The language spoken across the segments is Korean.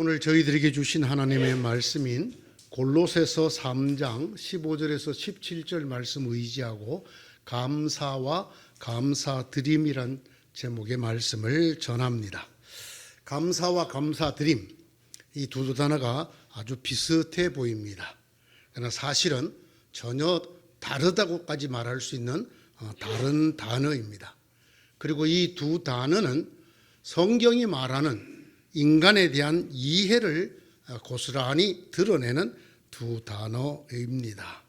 오늘 저희들에게 주신 하나님의 말씀인 골로새서 3장 15절에서 17절 말씀 의지하고 감사와 감사드림이란 제목의 말씀을 전합니다. 감사와 감사드림, 이 두 단어가 아주 비슷해 보입니다. 그러나 사실은 전혀 다르다고까지 말할 수 있는 다른 단어입니다. 그리고 이 두 단어는 성경이 말하는 인간에 대한 이해를 고스란히 드러내는 두 단어입니다.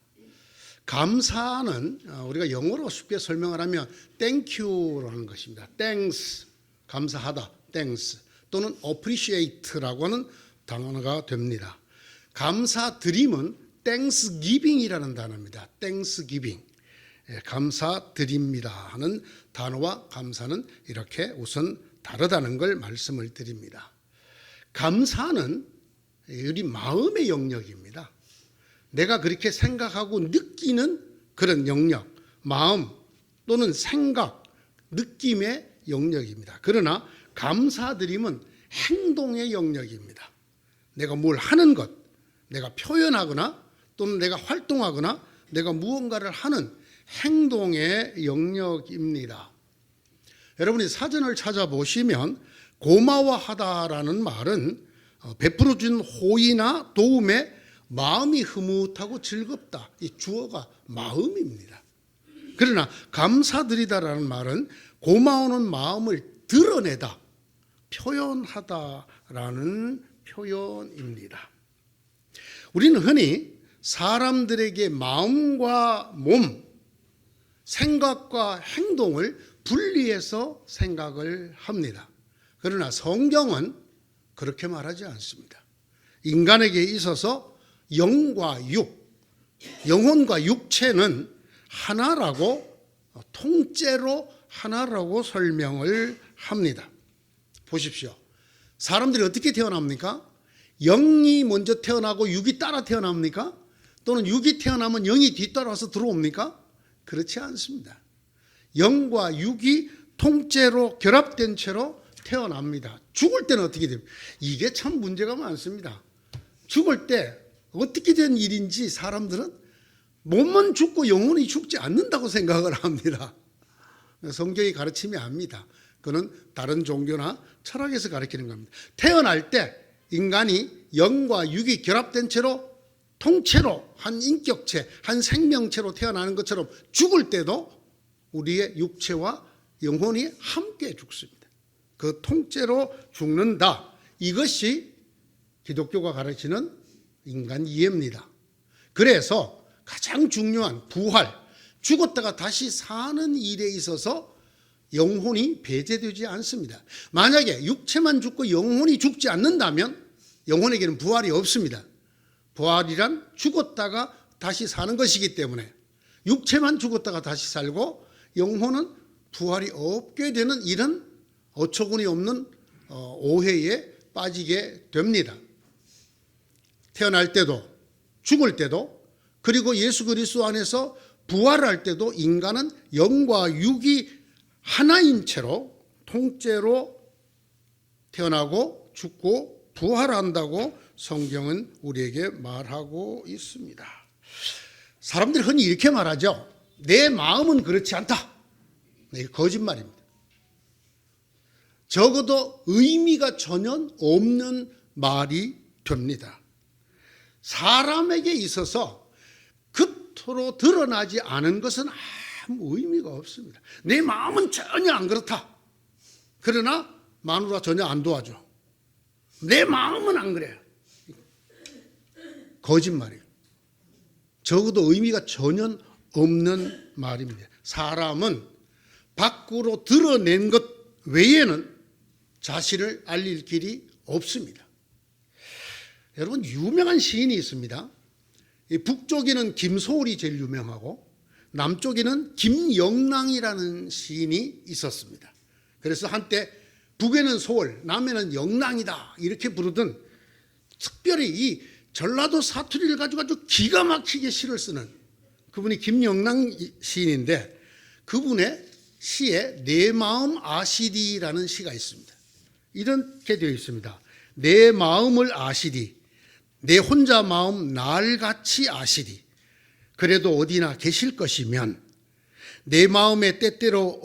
감사는 우리가 영어로 쉽게 설명을 하면 thank you라는 것입니다. thanks, 감사하다, thanks 또는 appreciate라고 하는 단어가 됩니다. 감사드림은 thanksgiving이라는 단어입니다. thanksgiving, 감사드립니다 하는 단어와 감사는 이렇게 우선 다르다는 걸 말씀을 드립니다. 감사는 우리 마음의 영역입니다. 내가 그렇게 생각하고 느끼는 그런 영역, 마음 또는 생각, 느낌의 영역입니다. 그러나 감사드림은 행동의 영역입니다. 내가 뭘 하는 것, 내가 표현하거나 또는 내가 활동하거나 내가 무언가를 하는 행동의 영역입니다. 여러분이 사전을 찾아보시면 고마워하다라는 말은 베풀어준 호의나 도움에 마음이 흐뭇하고 즐겁다. 이 주어가 마음입니다. 그러나 감사드리다라는 말은 고마워하는 마음을 드러내다, 표현하다라는 표현입니다. 우리는 흔히 사람들에게 마음과 몸, 생각과 행동을 분리해서 생각을 합니다. 그러나 성경은 그렇게 말하지 않습니다. 인간에게 있어서 영과 육, 영혼과 육체는 하나라고, 통째로 하나라고 설명을 합니다. 보십시오. 사람들이 어떻게 태어납니까? 영이 먼저 태어나고 육이 따라 태어납니까? 또는 육이 태어나면 영이 뒤따라서 들어옵니까? 그렇지 않습니다. 영과 육이 통째로 결합된 채로 태어납니다. 죽을 때는 어떻게 됩니까? 이게 참 문제가 많습니다. 죽을 때 어떻게 된 일인지 사람들은 몸만 죽고 영혼이 죽지 않는다고 생각을 합니다. 성경이 가르침이 아닙니다. 그는 다른 종교나 철학에서 가르치는 겁니다. 태어날 때 인간이 영과 육이 결합된 채로 통째로 한 인격체, 한 생명체로 태어나는 것처럼 죽을 때도 우리의 육체와 영혼이 함께 죽습니다. 그 통째로 죽는다. 이것이 기독교가 가르치는 인간 이해입니다. 그래서 가장 중요한 부활, 죽었다가 다시 사는 일에 있어서 영혼이 배제되지 않습니다. 만약에 육체만 죽고 영혼이 죽지 않는다면 영혼에게는 부활이 없습니다. 부활이란 죽었다가 다시 사는 것이기 때문에 육체만 죽었다가 다시 살고 영혼은 부활이 없게 되는 이런 어처구니 없는 오해에 빠지게 됩니다. 태어날 때도 죽을 때도 그리고 예수 그리스도 안에서 부활할 때도 인간은 영과 육이 하나인 채로 통째로 태어나고 죽고 부활한다고 성경은 우리에게 말하고 있습니다. 사람들이 흔히 이렇게 말하죠. 내 마음은 그렇지 않다. 이게 거짓말입니다. 적어도 의미가 전혀 없는 말이 됩니다. 사람에게 있어서 겉으로 드러나지 않은 것은 아무 의미가 없습니다. 내 마음은 전혀 안 그렇다. 그러나 마누라 전혀 안 도와줘. 내 마음은 안 그래요. 거짓말이에요. 적어도 의미가 전혀 없는 말입니다. 사람은 밖으로 드러낸 것 외에는 자신을 알릴 길이 없습니다. 여러분, 유명한 시인이 있습니다. 북쪽에는 김소월이 제일 유명하고 남쪽에는 김영랑이라는 시인이 있었습니다. 그래서 한때 북에는 소월, 남에는 영랑이다 이렇게 부르던, 특별히 이 전라도 사투리를 가지고 아주 기가 막히게 시를 쓰는 그분이 김영랑 시인인데, 그분의 시에 내 마음 아시리라는 시가 있습니다. 이렇게 되어 있습니다. 내 마음을 아시리. 내 혼자 마음 날같이 아시리. 그래도 어디나 계실 것이면 내 마음에 때때로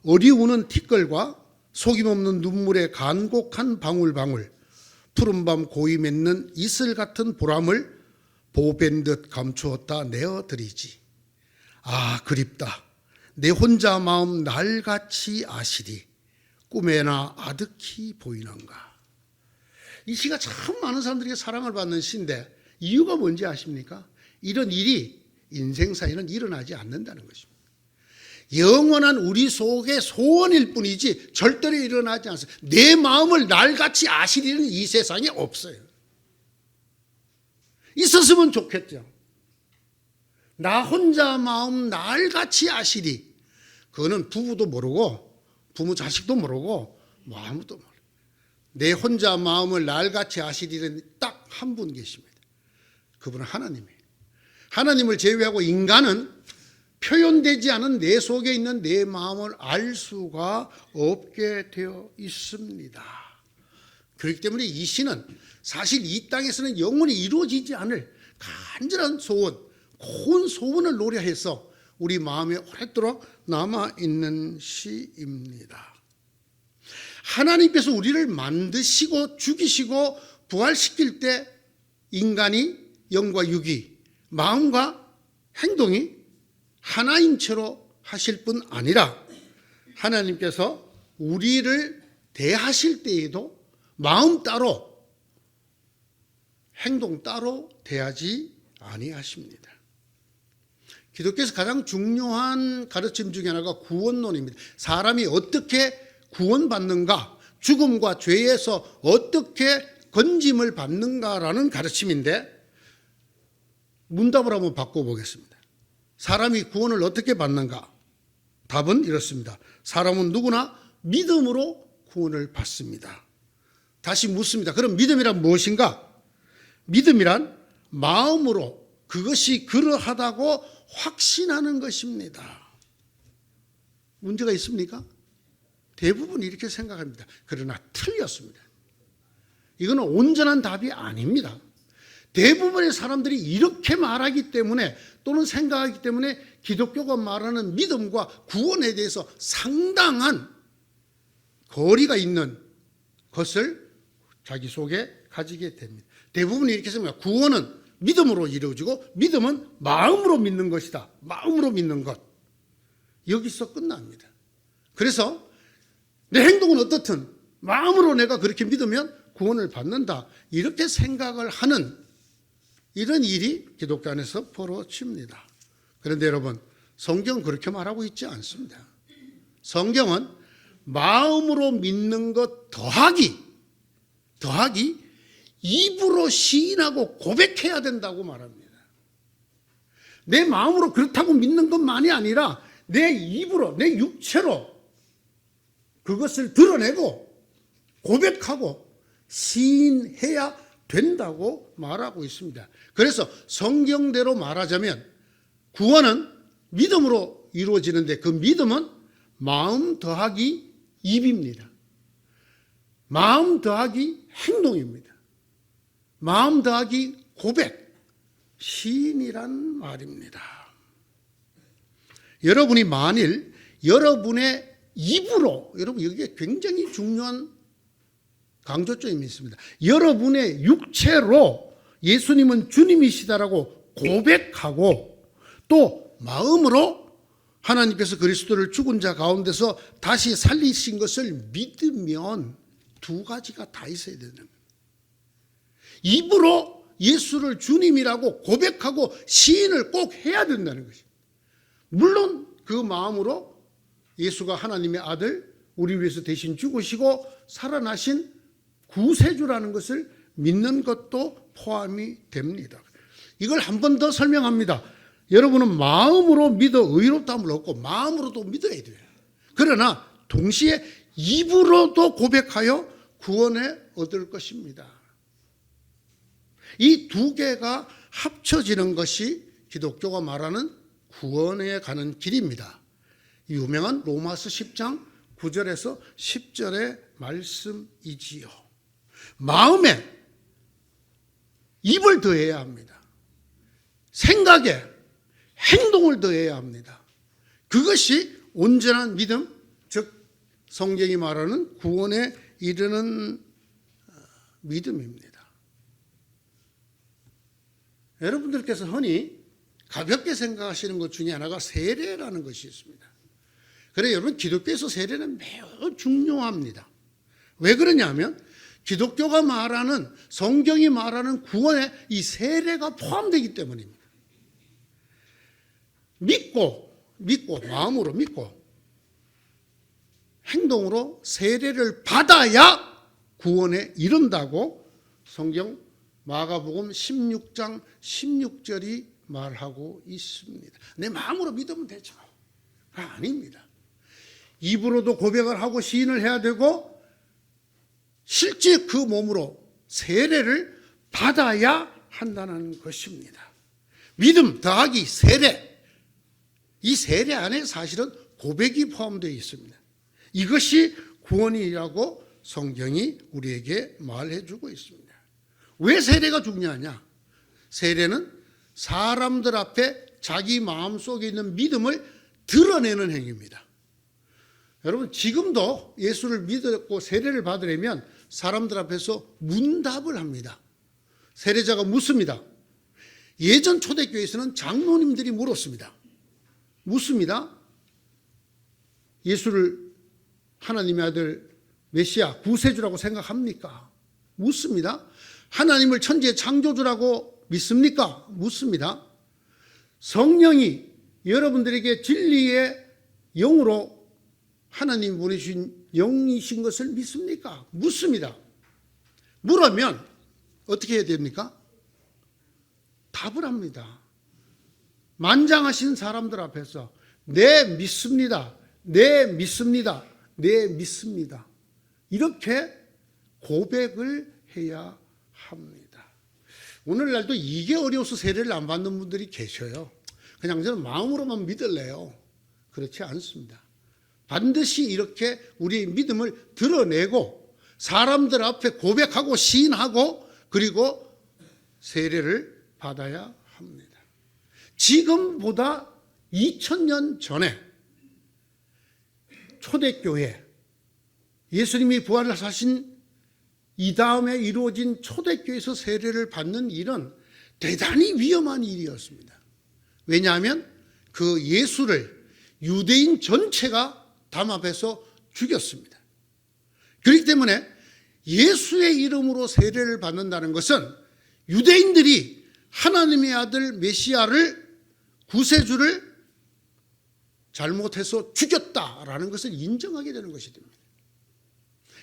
어리우는 티끌과 속임없는 눈물의 간곡한 방울방울, 푸른밤 고이 맺는 이슬 같은 보람을 보밴 듯 감추었다 내어드리지. 아, 그립다. 내 혼자 마음 날같이 아시리. 꿈에나 아득히 보이는가. 이 시가 참 많은 사람들에게 사랑을 받는 시인데 이유가 뭔지 아십니까? 이런 일이 인생사에는 일어나지 않는다는 것입니다. 영원한 우리 속의 소원일 뿐이지 절대로 일어나지 않습니다. 내 마음을 날같이 아시리는 이 세상에 없어요. 있었으면 좋겠죠. 나 혼자 마음 날같이 아시리. 그거는 부부도 모르고 부모 자식도 모르고 뭐 아무도 모르고 내 혼자 마음을 날같이 아시리는 딱 한 분 계십니다. 그분은 하나님이에요. 하나님을 제외하고 인간은 표현되지 않은 내 속에 있는 내 마음을 알 수가 없게 되어 있습니다. 그렇기 때문에 이 시는 사실 이 땅에서는 영원히 이루어지지 않을 간절한 소원, 고운 소원을 노래해서 우리 마음에 오랫도록 남아있는 시입니다. 하나님께서 우리를 만드시고 죽이시고 부활시킬 때 인간이 영과 육이, 마음과 행동이 하나인 채로 하실 뿐 아니라 하나님께서 우리를 대하실 때에도 마음 따로 행동 따로 대하지 아니하십니다. 기독교에서 가장 중요한 가르침 중에 하나가 구원론입니다. 사람이 어떻게 구원받는가, 죽음과 죄에서 어떻게 건짐을 받는가라는 가르침인데 문답을 한번 바꿔보겠습니다. 사람이 구원을 어떻게 받는가? 답은 이렇습니다. 사람은 누구나 믿음으로 구원을 받습니다. 다시 묻습니다. 그럼 믿음이란 무엇인가? 믿음이란 마음으로 그것이 그러하다고 확신하는 것입니다. 문제가 있습니까? 대부분 이렇게 생각합니다. 그러나 틀렸습니다. 이거는 온전한 답이 아닙니다. 대부분의 사람들이 이렇게 말하기 때문에 또는 생각하기 때문에 기독교가 말하는 믿음과 구원에 대해서 상당한 거리가 있는 것을 자기 속에 가지게 됩니다. 대부분이 이렇게 생각합니다. 구원은 믿음으로 이루어지고 믿음은 마음으로 믿는 것이다. 마음으로 믿는 것. 여기서 끝납니다. 그래서 내 행동은 어떻든 마음으로 내가 그렇게 믿으면 구원을 받는다. 이렇게 생각을 하는 이런 일이 기독교 안에서 벌어집니다. 그런데 여러분, 성경은 그렇게 말하고 있지 않습니다. 성경은 마음으로 믿는 것 더하기 입으로 시인하고 고백해야 된다고 말합니다. 내 마음으로 그렇다고 믿는 것만이 아니라 내 입으로, 내 육체로 그것을 드러내고 고백하고 시인해야 된다고 말하고 있습니다. 그래서 성경대로 말하자면 구원은 믿음으로 이루어지는데 그 믿음은 마음 더하기 입입니다. 마음 더하기 행동입니다. 마음 더하기 고백, 시인이란 말입니다. 여러분이 만일 여러분의 입으로, 여러분 여기에 굉장히 중요한 강조점이 있습니다. 여러분의 육체로 예수님은 주님이시다라고 고백하고 또 마음으로 하나님께서 그리스도를 죽은 자 가운데서 다시 살리신 것을 믿으면 두 가지가 다 있어야 되는 겁니다. 입으로 예수를 주님이라고 고백하고 시인을 꼭 해야 된다는 것입니다. 물론 그 마음으로 예수가 하나님의 아들, 우리 위해서 대신 죽으시고 살아나신 구세주라는 것을 믿는 것도 포함이 됩니다. 이걸 한 번 더 설명합니다. 여러분은 마음으로 믿어 의롭다함을 얻고 마음으로도 믿어야 돼요. 그러나 동시에 입으로도 고백하여 구원에 얻을 것입니다. 이 두 개가 합쳐지는 것이 기독교가 말하는 구원에 가는 길입니다. 유명한 로마서 10장 9절에서 10절의 말씀이지요. 마음에 입을 더해야 합니다. 생각에 행동을 더해야 합니다. 그것이 온전한 믿음, 즉 성경이 말하는 구원에 이르는 믿음입니다. 여러분들께서 흔히 가볍게 생각하시는 것 중에 하나가 세례라는 것이 있습니다. 그래서 여러분, 기독교에서 세례는 매우 중요합니다. 왜 그러냐면 기독교가 말하는, 성경이 말하는 구원에 이 세례가 포함되기 때문입니다. 믿고 마음으로 믿고 행동으로 세례를 받아야 구원에 이른다고 성경 마가복음 16장 16절이 말하고 있습니다. 내 마음으로 믿으면 되죠. 아닙니다. 입으로도 고백을 하고 시인을 해야 되고 실제 그 몸으로 세례를 받아야 한다는 것입니다. 믿음 더하기 세례, 이 세례 안에 사실은 고백이 포함되어 있습니다. 이것이 구원이라고 성경이 우리에게 말해주고 있습니다. 왜 세례가 중요하냐? 세례는 사람들 앞에 자기 마음속에 있는 믿음을 드러내는 행위입니다. 여러분, 지금도 예수를 믿었고 세례를 받으려면 사람들 앞에서 문답을 합니다. 세례자가 묻습니다. 예전 초대교회에서는 장로님들이 물었습니다. 묻습니다. 예수를 하나님의 아들 메시아 구세주라고 생각합니까? 묻습니다. 하나님을 천지의 창조주라고 믿습니까? 묻습니다. 성령이 여러분들에게 진리의 영으로 하나님 보내주신 영이신 것을 믿습니까? 묻습니다. 물으면 어떻게 해야 됩니까? 답을 합니다. 만장하신 사람들 앞에서 네 믿습니다. 네 믿습니다. 네 믿습니다. 이렇게 고백을 해야 합니다. 오늘날도 이게 어려워서 세례를 안 받는 분들이 계셔요. 그냥 저는 마음으로만 믿을래요. 그렇지 않습니다. 반드시 이렇게 우리의 믿음을 드러내고 사람들 앞에 고백하고 시인하고 그리고 세례를 받아야 합니다. 지금보다 2000년 전에 초대교회, 예수님이 부활을 하신 이 다음에 이루어진 초대교회에서 세례를 받는 일은 대단히 위험한 일이었습니다. 왜냐하면 그 예수를 유대인 전체가 담합해서 죽였습니다. 그렇기 때문에 예수의 이름으로 세례를 받는다는 것은 유대인들이 하나님의 아들 메시아를, 구세주를 잘못해서 죽였다라는 것을 인정하게 되는 것이 됩니다.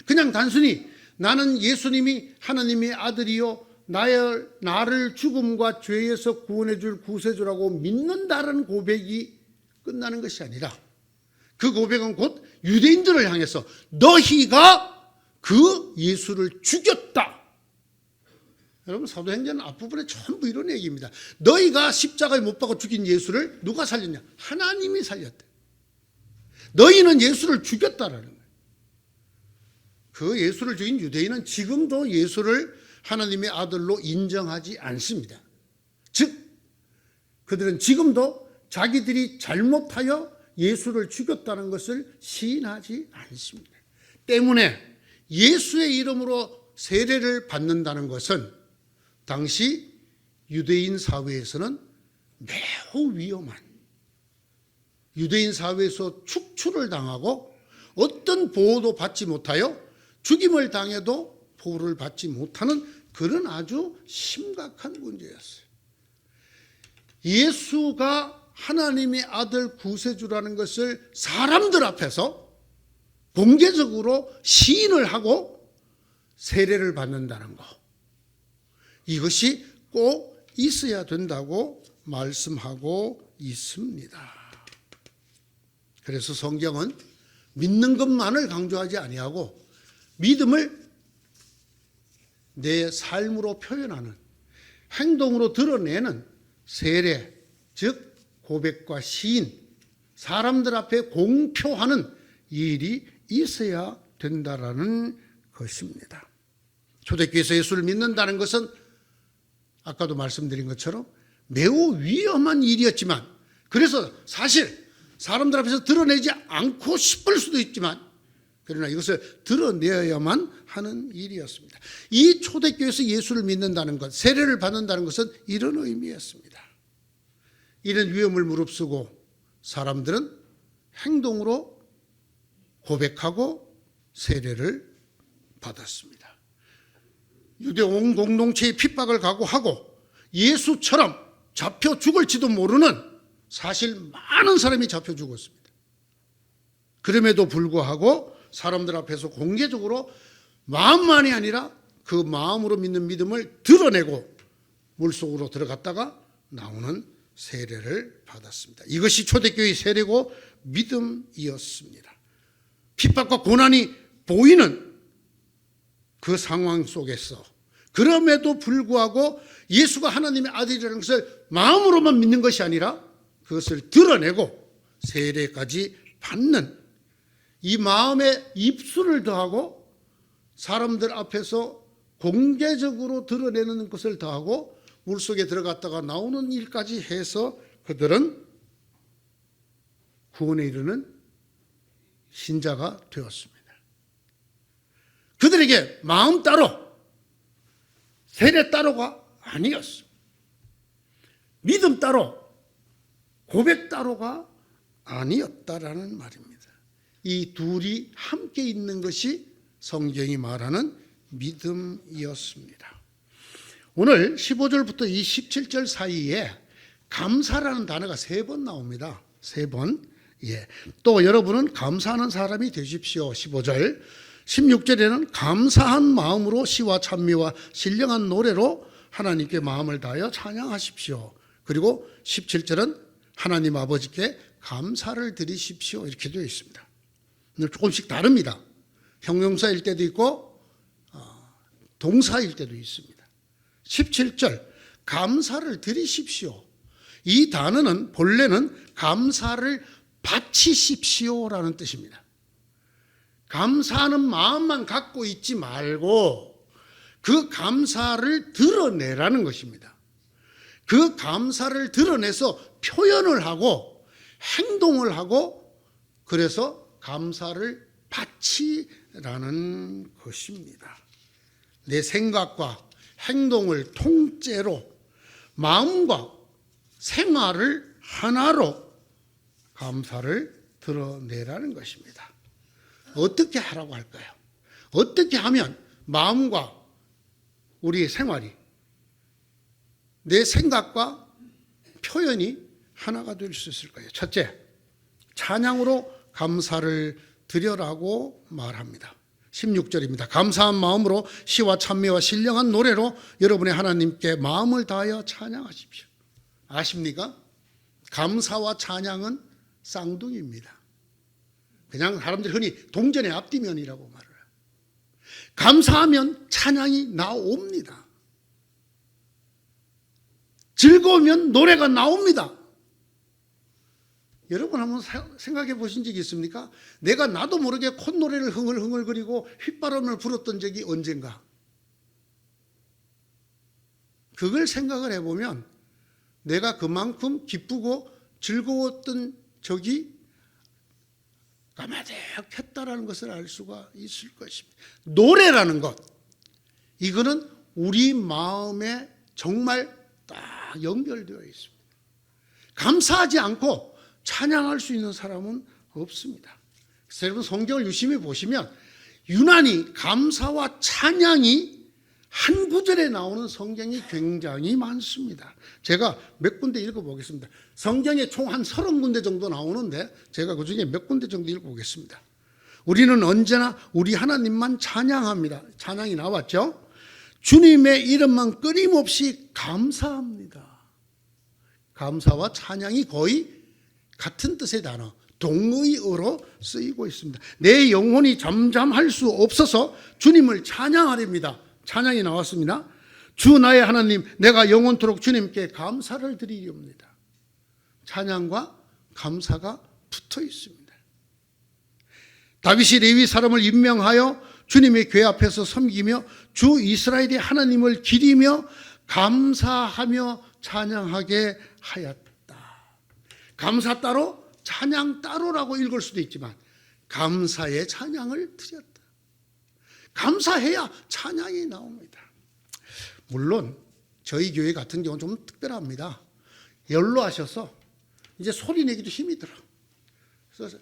그냥 단순히 나는 예수님이 하나님의 아들이요 나를 죽음과 죄에서 구원해 줄 구세주라고 믿는다는 고백이 끝나는 것이 아니라 그 고백은 곧 유대인들을 향해서 너희가 그 예수를 죽였다. 여러분, 사도행전 앞부분에 전부 이런 얘기입니다. 너희가 십자가에 못 박아 죽인 예수를 누가 살렸냐? 하나님이 살렸다. 너희는 예수를 죽였다라는 거예요. 그 예수를 죽인 유대인은 지금도 예수를 하나님의 아들로 인정하지 않습니다. 즉 그들은 지금도 자기들이 잘못하여 예수를 죽였다는 것을 시인하지 않습니다. 때문에 예수의 이름으로 세례를 받는다는 것은 당시 유대인 사회에서는 매우 위험한, 유대인 사회에서 축출을 당하고 어떤 보호도 받지 못하여 죽임을 당해도 보호를 받지 못하는 그런 아주 심각한 문제였어요. 예수가 하나님의 아들 구세주라는 것을 사람들 앞에서 공개적으로 시인을 하고 세례를 받는다는 것, 이것이 꼭 있어야 된다고 말씀하고 있습니다. 그래서 성경은 믿는 것만을 강조하지 아니하고 믿음을 내 삶으로 표현하는, 행동으로 드러내는 세례, 즉 고백과 시인, 사람들 앞에 공표하는 일이 있어야 된다라는 것입니다. 초대교회에서 예수를 믿는다는 것은 아까도 말씀드린 것처럼 매우 위험한 일이었지만, 그래서 사실 사람들 앞에서 드러내지 않고 싶을 수도 있지만, 그러나 이것을 드러내야만 하는 일이었습니다. 이 초대교회에서 예수를 믿는다는 것, 세례를 받는다는 것은 이런 의미였습니다. 이런 위험을 무릅쓰고 사람들은 행동으로 고백하고 세례를 받았습니다. 유대 온 공동체의 핍박을 각오하고 예수처럼 잡혀 죽을지도 모르는, 사실 많은 사람이 잡혀 죽었습니다. 그럼에도 불구하고 사람들 앞에서 공개적으로 마음만이 아니라 그 마음으로 믿는 믿음을 드러내고 물속으로 들어갔다가 나오는 세례를 받았습니다. 이것이 초대교회의 세례고 믿음이었습니다. 핍박과 고난이 보이는 그 상황 속에서 그럼에도 불구하고 예수가 하나님의 아들이라는 것을 마음으로만 믿는 것이 아니라 그것을 드러내고 세례까지 받는, 이 마음에 입술을 더하고 사람들 앞에서 공개적으로 드러내는 것을 더하고 물속에 들어갔다가 나오는 일까지 해서 그들은 구원에 이르는 신자가 되었습니다. 그들에게 마음 따로 세례 따로가 아니었습니다. 믿음 따로 고백 따로가 아니었다라는 말입니다. 이 둘이 함께 있는 것이 성경이 말하는 믿음이었습니다. 오늘 15절부터 이 17절 사이에 감사라는 단어가 3번 나옵니다. 3번. 예. 또 여러분은 감사하는 사람이 되십시오. 15절. 16절에는 감사한 마음으로 시와 찬미와 신령한 노래로 하나님께 마음을 다하여 찬양하십시오. 그리고 17절은 하나님 아버지께 감사를 드리십시오. 이렇게 되어 있습니다. 조금씩 다릅니다. 형용사일 때도 있고 동사일 때도 있습니다. 17절 감사를 드리십시오. 이 단어는 본래는 감사를 바치십시오라는 뜻입니다. 감사하는 마음만 갖고 있지 말고 그 감사를 드러내라는 것입니다. 그 감사를 드러내서 표현을 하고 행동을 하고, 그래서 감사를 바치라는 것입니다. 내 생각과 행동을 통째로, 마음과 생활을 하나로 감사를 드러내라는 것입니다. 어떻게 하라고 할까요? 어떻게 하면 마음과 우리의 생활이, 내 생각과 표현이 하나가 될 수 있을까요? 첫째, 찬양으로 감사를 드려라고 말합니다. 16절입니다. 감사한 마음으로 시와 찬미와 신령한 노래로 여러분의 하나님께 마음을 다하여 찬양하십시오. 아십니까? 감사와 찬양은 쌍둥이입니다. 그냥 사람들이 흔히 동전의 앞뒤면이라고 말을 해요. 감사하면 찬양이 나옵니다. 즐거우면 노래가 나옵니다. 여러분 한번 생각해 보신 적이 있습니까? 내가 나도 모르게 콧노래를 흥얼흥얼거리고 휘바람을 불었던 적이 언젠가. 그걸 생각을 해보면 내가 그만큼 기쁘고 즐거웠던 적이 까마득했다라는 것을 알 수가 있을 것입니다. 노래라는 것, 이거는 우리 마음에 정말 딱 연결되어 있습니다. 감사하지 않고 찬양할 수 있는 사람은 없습니다. 그래서 여러분 성경을 유심히 보시면 유난히 감사와 찬양이 한 구절에 나오는 성경이 굉장히 많습니다. 제가 몇 군데 읽어보겠습니다. 성경에 총 한 30군데 정도 나오는데 제가 그중에 몇 군데 정도 읽어보겠습니다. 우리는 언제나 우리 하나님만 찬양합니다. 찬양이 나왔죠. 주님의 이름만 끊임없이 감사합니다. 감사와 찬양이 거의 같은 뜻의 단어, 동의어로 쓰이고 있습니다. 내 영혼이 잠잠할 수 없어서 주님을 찬양하렵니다. 찬양이 나왔습니다. 주 나의 하나님, 내가 영원토록 주님께 감사를 드리렵니다. 찬양과 감사가 붙어 있습니다. 다윗이 레위 사람을 임명하여 주님의 궤 앞에서 섬기며 주 이스라엘의 하나님을 기리며 감사하며 찬양하게 하였다. 감사 따로 찬양 따로라고 읽을 수도 있지만 감사의 찬양을 드렸다. 감사해야 찬양이 나옵니다. 물론 저희 교회 같은 경우는 좀 특별합니다. 연로하셔서 이제 소리 내기도 힘이 들어. 그래서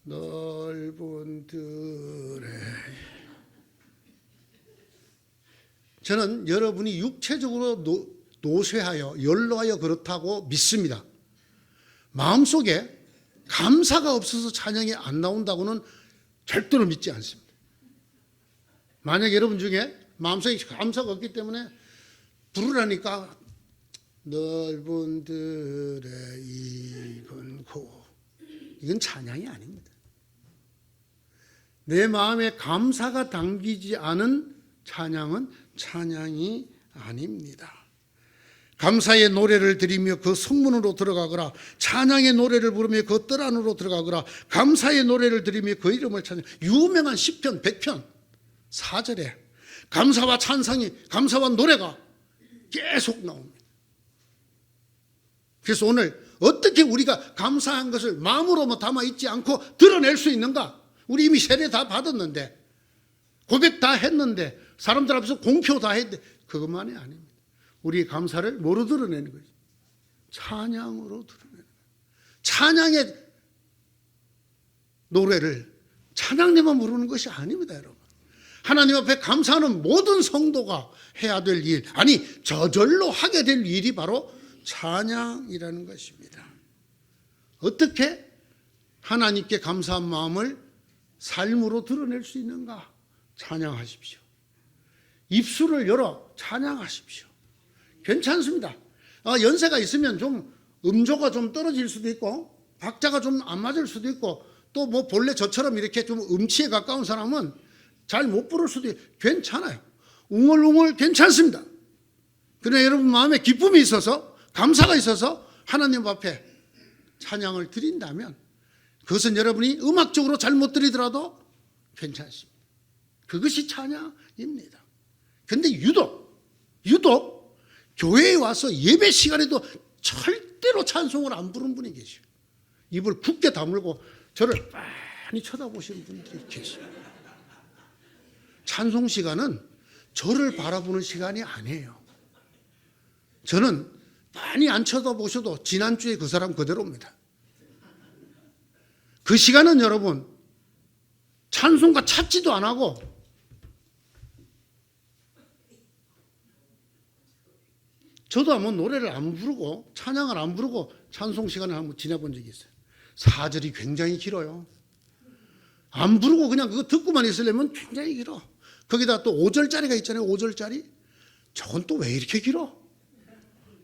넓은 들에, 저는 여러분이 육체적으로 노쇠하여 연로하여 그렇다고 믿습니다. 마음속에 감사가 없어서 찬양이 안 나온다고는 절대로 믿지 않습니다. 만약 여러분 중에 마음속에 감사가 없기 때문에 부르라니까 넓은 들에 익은 고, 이건 찬양이 아닙니다. 내 마음에 감사가 담기지 않은 찬양은 찬양이 아닙니다. 감사의 노래를 드리며 그 성문으로 들어가거라. 찬양의 노래를 부르며 그 뜰 안으로 들어가거라. 감사의 노래를 드리며 그 이름을 찬양. 유명한 시편 100편 4절에 감사와 찬상이, 감사와 노래가 계속 나옵니다. 그래서 오늘 어떻게 우리가 감사한 것을 마음으로만 담아 있지 않고 드러낼 수 있는가? 우리 이미 세례 다 받았는데, 고백 다 했는데, 사람들 앞에서 공표 다 했는데, 그것만이 아닙니다. 우리 감사를 뭐로 드러내는 거죠? 찬양으로 드러내는 거예요. 찬양의 노래를 찬양대만 부르는 것이 아닙니다, 여러분. 하나님 앞에 감사하는 모든 성도가 해야 될 일, 아니 저절로 하게 될 일이 바로 찬양이라는 것입니다. 어떻게 하나님께 감사한 마음을 삶으로 드러낼 수 있는가? 찬양하십시오. 입술을 열어 찬양하십시오. 괜찮습니다. 연세가 있으면 좀 음조가 좀 떨어질 수도 있고 박자가 좀 안 맞을 수도 있고 또 뭐 본래 저처럼 이렇게 좀 음치에 가까운 사람은 잘 못 부를 수도 있고 괜찮아요. 웅얼웅얼 괜찮습니다. 그러나 여러분 마음에 기쁨이 있어서 감사가 있어서 하나님 앞에 찬양을 드린다면 그것은 여러분이 음악적으로 잘못 드리더라도 괜찮습니다. 그것이 찬양입니다. 그런데 유독 교회에 와서 예배 시간에도 절대로 찬송을 안 부르는 분이 계셔요. 입을 굳게 다물고 저를 많이 쳐다보시는 분들이 계셔요. 찬송 시간은 저를 바라보는 시간이 아니에요. 저는 많이 안 쳐다보셔도 지난주에 그 사람 그대로입니다. 그 시간은 여러분 찬송가 찾지도 안 하고 저도 한번 노래를 안 부르고 찬양을 안 부르고 찬송 시간을 한번 지내본 적이 있어요. 4절이 굉장히 길어요. 안 부르고 그냥 그거 듣고만 있으려면 굉장히 길어. 거기다 또 5절짜리가 있잖아요. 5절짜리. 저건 또 왜 이렇게 길어?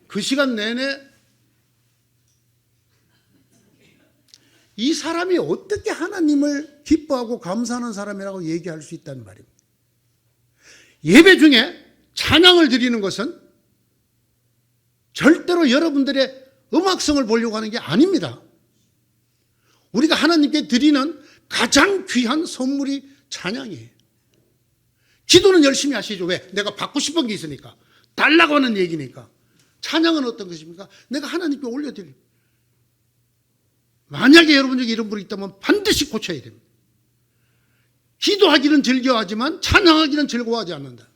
그 시간 내내 이 사람이 어떻게 하나님을 기뻐하고 감사하는 사람이라고 얘기할 수 있다는 말입니다. 예배 중에 찬양을 드리는 것은 절대로 여러분들의 음악성을 보려고 하는 게 아닙니다. 우리가 하나님께 드리는 가장 귀한 선물이 찬양이에요. 기도는 열심히 하시죠. 왜? 내가 받고 싶은 게 있으니까. 달라고 하는 얘기니까. 찬양은 어떤 것입니까? 내가 하나님께 올려드릴. 만약에 여러분 중에 이런 분이 있다면 반드시 고쳐야 됩니다. 기도하기는 즐겨하지만 찬양하기는 즐거워하지 않는다.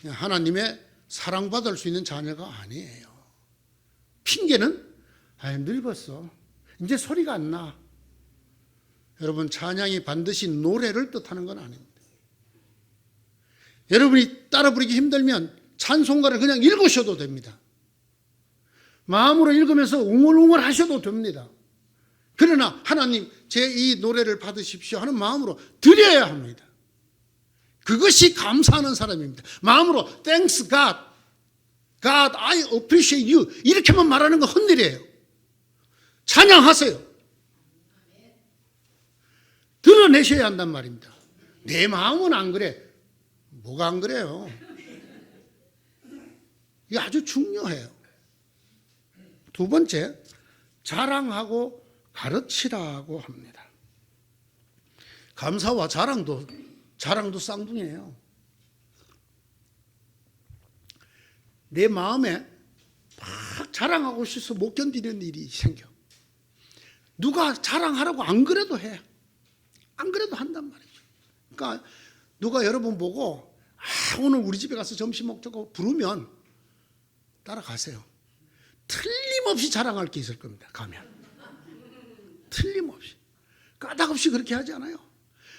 하나님의 사랑받을 수 있는 자녀가 아니에요. 핑계는 늙었어. 이제 소리가 안 나. 여러분 찬양이 반드시 노래를 뜻하는 건 아닙니다. 여러분이 따라 부르기 힘들면 찬송가를 그냥 읽으셔도 됩니다. 마음으로 읽으면서 웅얼웅얼 하셔도 됩니다. 그러나 하나님 제 이 노래를 받으십시오 하는 마음으로 드려야 합니다. 그것이 감사하는 사람입니다. 마음으로 Thanks God, God I appreciate you 이렇게만 말하는 건 헛일이에요. 찬양하세요. 드러내셔야 한단 말입니다. 내 마음은 안 그래. 뭐가 안 그래요? 이게 아주 중요해요. 두 번째, 자랑하고 가르치라고 합니다. 감사와 자랑도 쌍둥이에요. 내 마음에 막 자랑하고 싶어서 못 견디는 일이 생겨. 누가 자랑하라고 안 그래도 해. 안 그래도 한단 말이죠. 그러니까 누가 여러분 보고 오늘 우리 집에 가서 점심 먹자고 부르면 따라가세요. 틀림없이 자랑할 게 있을 겁니다. 가면. 틀림없이. 까닭없이 그렇게 하지 않아요.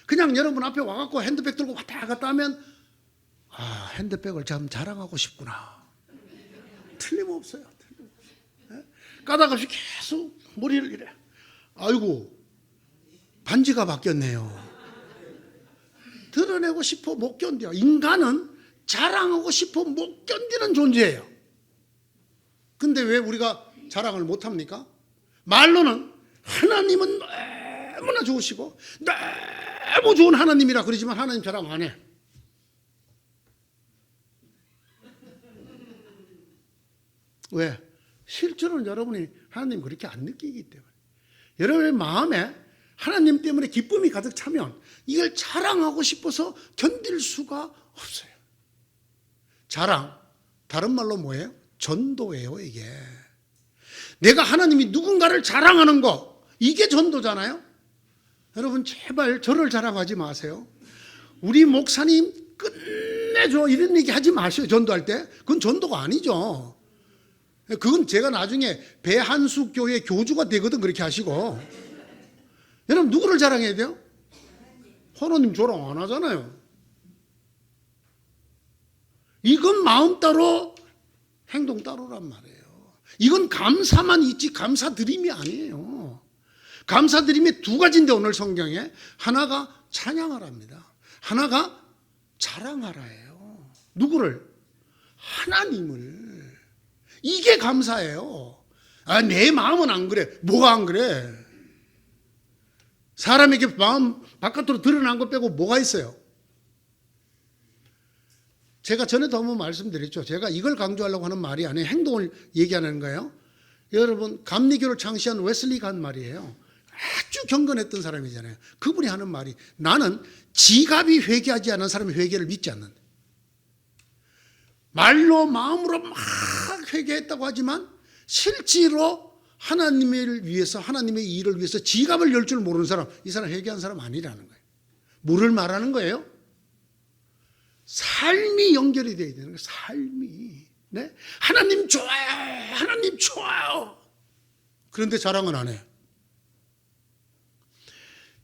그냥 여러분 앞에 와갖고 핸드백 들고 왔다 갔다 하면 핸드백을 참 자랑하고 싶구나. 틀림없어요. 까닭없이 계속 머리를 이래. 아이고 반지가 바뀌었네요. 드러내고 싶어 못 견뎌. 인간은 자랑하고 싶어 못 견디는 존재예요. 근데 왜 우리가 자랑을 못합니까? 말로는 하나님은 너무나 좋으시고 너무 좋은 하나님이라 그러지만 하나님 자랑 안 해. 왜? 실제로는 여러분이 하나님 그렇게 안 느끼기 때문에. 여러분의 마음에 하나님 때문에 기쁨이 가득 차면 이걸 자랑하고 싶어서 견딜 수가 없어요. 자랑, 다른 말로 뭐예요? 전도예요, 이게. 내가 하나님이 누군가를 자랑하는 거, 이게 전도잖아요? 여러분, 제발 저를 자랑하지 마세요. 우리 목사님 끝내줘. 이런 얘기 하지 마세요, 전도할 때. 그건 전도가 아니죠. 그건 제가 나중에 배한수 교회 교주가 되거든, 그렇게 하시고. 여러분, 누구를 자랑해야 돼요? 하나님 자랑 안 하잖아요. 이건 마음 따로, 행동 따로란 말이에요. 이건 감사만 있지 감사드림이 아니에요. 감사드림이 두 가지인데 오늘 성경에 하나가 찬양하랍니다. 하나가 자랑하라예요. 누구를? 하나님을. 이게 감사예요. 내 마음은 안 그래. 뭐가 안 그래? 사람에게 마음 바깥으로 드러난 것 빼고 뭐가 있어요? 제가 전에도 한번 말씀드렸죠. 제가 이걸 강조하려고 하는 말이 아니에요. 행동을 얘기하는 거예요. 여러분, 감리교를 창시한 웨슬리가 한 말이에요. 아주 경건했던 사람이잖아요. 그분이 하는 말이, 나는 지갑이 회개하지 않은 사람의 회개를 믿지 않는다. 말로 마음으로 막 회개했다고 하지만 실제로 하나님을 위해서, 하나님의 일을 위해서 지갑을 열 줄 모르는 사람, 이 사람 회개한 사람 아니라는 거예요. 뭐를 말하는 거예요? 삶이 연결이 돼야 되는 거예요. 삶이. 네? 하나님 좋아요. 하나님 좋아요. 그런데 자랑은 안 해요.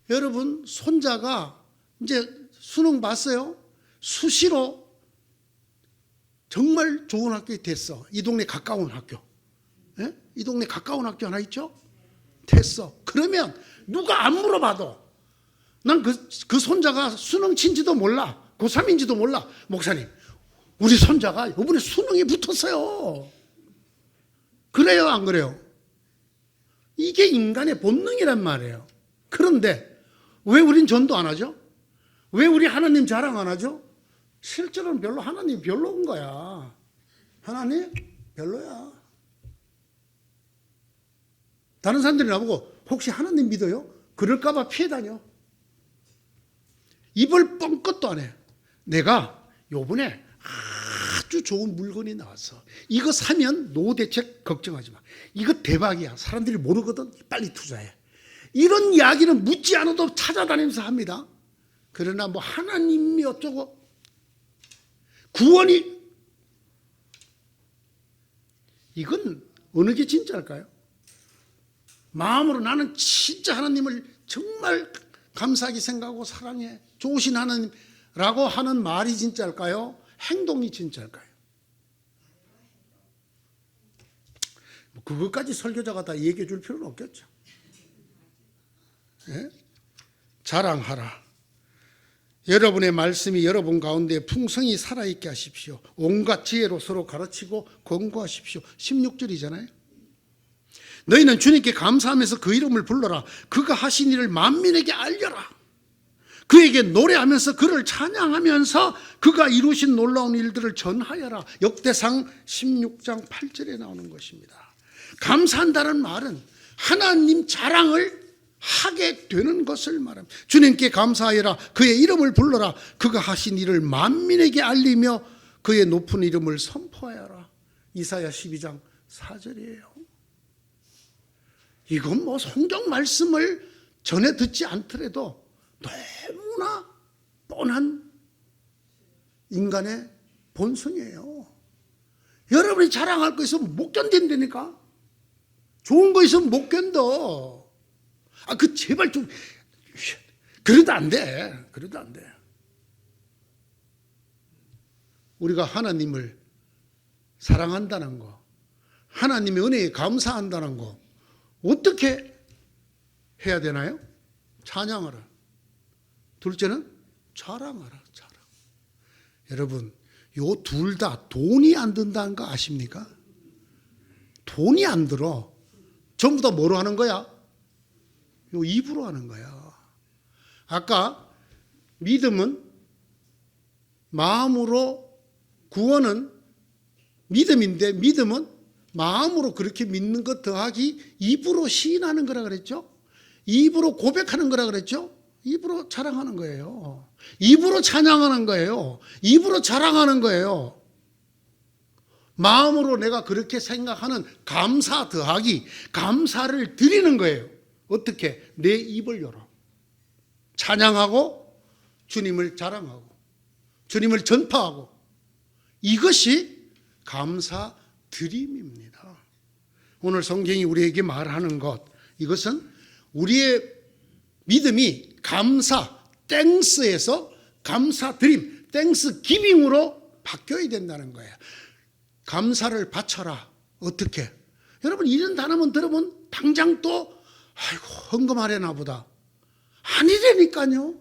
여러분, 손자가 이제 수능 봤어요. 수시로 정말 좋은 학교에 됐어. 이 동네 가까운 학교. 네? 이 동네 가까운 학교 하나 있죠? 됐어. 그러면 누가 안 물어봐도 난 그 손자가 수능 친지도 몰라. 고3인지도 몰라. 목사님, 우리 손자가 이번에 수능에 붙었어요. 그래요, 안 그래요? 이게 인간의 본능이란 말이에요. 그런데 왜 우린 전도 안 하죠? 왜 우리 하나님 자랑 안 하죠? 실제로는 별로 하나님 별로인 거야. 하나님 별로야. 다른 사람들이 나보고 혹시 하나님 믿어요? 그럴까 봐 피해 다녀. 입을 뻥끗도 안 해. 내가 요번에 아주 좋은 물건이 나왔어. 이거 사면 노후 대책 걱정하지 마. 이거 대박이야. 사람들이 모르거든. 빨리 투자해. 이런 이야기는 묻지 않아도 찾아다니면서 합니다. 그러나 뭐 하나님이 어쩌고 구원이, 이건 어느 게 진짜일까요? 마음으로 나는 진짜 하나님을 정말 감사하게 생각하고 사랑해, 좋으신 하나님라고 하는 말이 진짜일까요? 행동이 진짜일까요? 그것까지 설교자가 다 얘기해 줄 필요는 없겠죠. 예? 자랑하라. 여러분의 말씀이 여러분 가운데 풍성히 살아있게 하십시오. 온갖 지혜로 서로 가르치고 권고하십시오. 16절이잖아요. 너희는 주님께 감사하면서 그 이름을 불러라. 그가 하신 일을 만민에게 알려라. 그에게 노래하면서 그를 찬양하면서 그가 이루신 놀라운 일들을 전하여라. 역대상 16장 8절에 나오는 것입니다. 감사한다는 말은 하나님 자랑을 하게 되는 것을 말합니다. 주님께 감사하여라. 그의 이름을 불러라. 그가 하신 일을 만민에게 알리며 그의 높은 이름을 선포하여라. 이사야 12장 4절이에요. 이건 뭐 성경 말씀을 전해 듣지 않더라도 너무나 뻔한 인간의 본성이에요. 여러분이 자랑할 거 있으면 못 견딘다니까. 좋은 거 있으면 못 견뎌. 제발 좀, 그래도 안 돼. 그래도 안 돼. 우리가 하나님을 사랑한다는 거, 하나님의 은혜에 감사한다는 거, 어떻게 해야 되나요? 찬양하라. 둘째는 자랑하라. 자랑. 여러분, 요 둘 다 돈이 안 든다는 거 아십니까? 돈이 안 들어. 전부 다 뭐로 하는 거야? 요 입으로 하는 거야. 아까 믿음은 마음으로, 구원은 믿음인데 믿음은 마음으로 그렇게 믿는 것 더하기 입으로 시인하는 거라 그랬죠? 입으로 고백하는 거라 그랬죠? 입으로 자랑하는 거예요. 입으로 찬양하는 거예요. 입으로 자랑하는 거예요. 마음으로 내가 그렇게 생각하는 감사 더하기 감사를 드리는 거예요. 어떻게? 내 입을 열어. 찬양하고 주님을 자랑하고 주님을 전파하고, 이것이 감사 드림입니다. 오늘 성경이 우리에게 말하는 것, 이것은 우리의 믿음이 감사, 땡스에서 감사 드림, 땡스 기빙으로 바뀌어야 된다는 거예요. 감사를 바쳐라. 어떻게? 여러분, 이런 단어만 들으면 당장 또 아이고 헌금하려나 보다. 아니라니까요.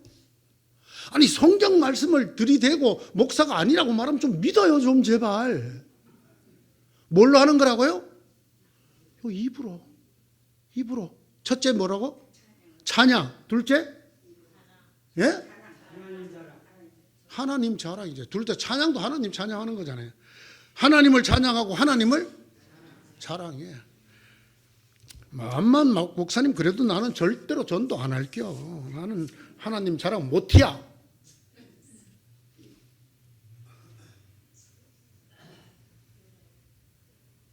아니, 성경 말씀을 들이대고 목사가 아니라고 말하면 좀 믿어요, 좀 제발. 뭘로 하는 거라고요? 입으로. 첫째 뭐라고? 찬양. 둘째? 예? 하나님 자랑이죠. 둘째 찬양도 하나님 찬양하는 거잖아요. 하나님을 찬양하고 하나님을 자랑해. 암만 목사님 그래도 나는 절대로 전도 안 할게요. 나는 하나님 자랑 못해야.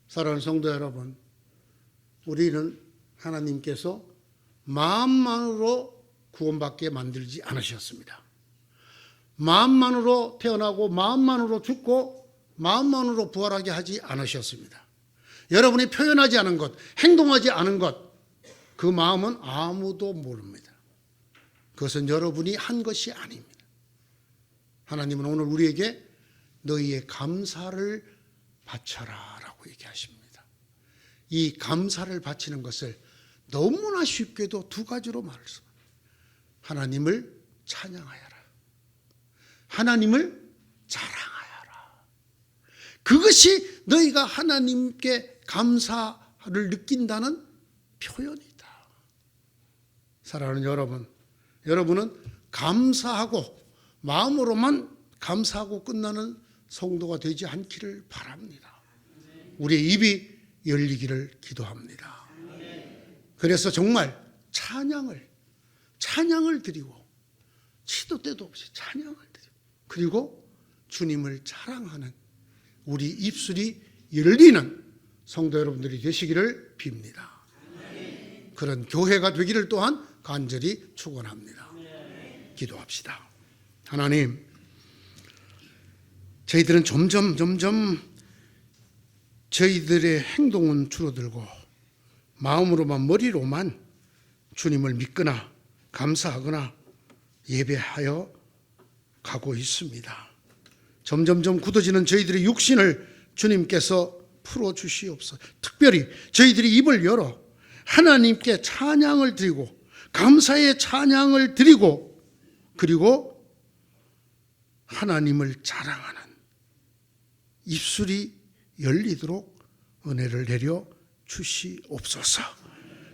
사랑하는 성도 여러분, 우리는 하나님께서 마음만으로 구원받게 만들지 않으셨습니다. 마음만으로 태어나고 마음만으로 죽고 마음만으로 부활하게 하지 않으셨습니다. 여러분이 표현하지 않은 것, 행동하지 않은 것, 그 마음은 아무도 모릅니다. 그것은 여러분이 한 것이 아닙니다. 하나님은 오늘 우리에게 너희의 감사를 바쳐라 라고 얘기하십니다. 이 감사를 바치는 것을 너무나 쉽게도 두 가지로 말씀합니다. 하나님을 찬양하여라. 하나님을 자랑하여라. 그것이 너희가 하나님께 감사를 느낀다는 표현이다. 사랑하는 여러분, 여러분은 감사하고 마음으로만 감사하고 끝나는 성도가 되지 않기를 바랍니다. 우리의 입이 열리기를 기도합니다. 그래서 정말 찬양을 드리고 시도 때도 없이 찬양을 드리고, 그리고 주님을 자랑하는 우리 입술이 열리는 성도 여러분들이 되시기를 빕니다. 그런 교회가 되기를 또한 간절히 축원합니다. 기도합시다. 하나님, 저희들은 점점 저희들의 행동은 줄어들고 마음으로만, 머리로만 주님을 믿거나 감사하거나 예배하여 가고 있습니다. 점점 굳어지는 저희들의 육신을 주님께서 풀어주시옵소서. 특별히 저희들이 입을 열어 하나님께 찬양을 드리고 감사의 찬양을 드리고, 그리고 하나님을 자랑하는 입술이 열리도록 은혜를 내려 주시옵소서.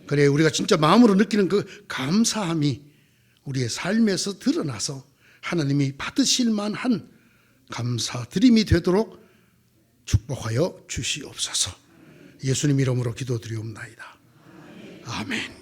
그래, 우리가 진짜 마음으로 느끼는 그 감사함이 우리의 삶에서 드러나서 하나님이 받으실 만한 감사드림이 되도록 축복하여 주시옵소서. 예수님 이름으로 기도드리옵나이다. 아멘.